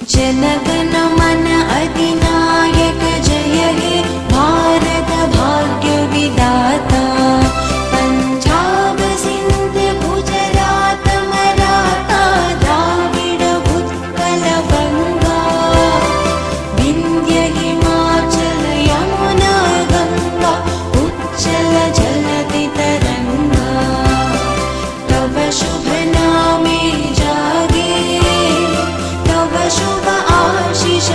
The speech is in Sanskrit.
जनगण मन अधिनायक जय हे भारत भाग्य विधाता। पंजाब सिंध गुजरात मराठा द्राविड उत्कल बंगा, विंध्य हिमाचल यमुना गंगा उच्चल जलधि तरंगा। तव शुभ नामे जागे, तव शुभ आशीष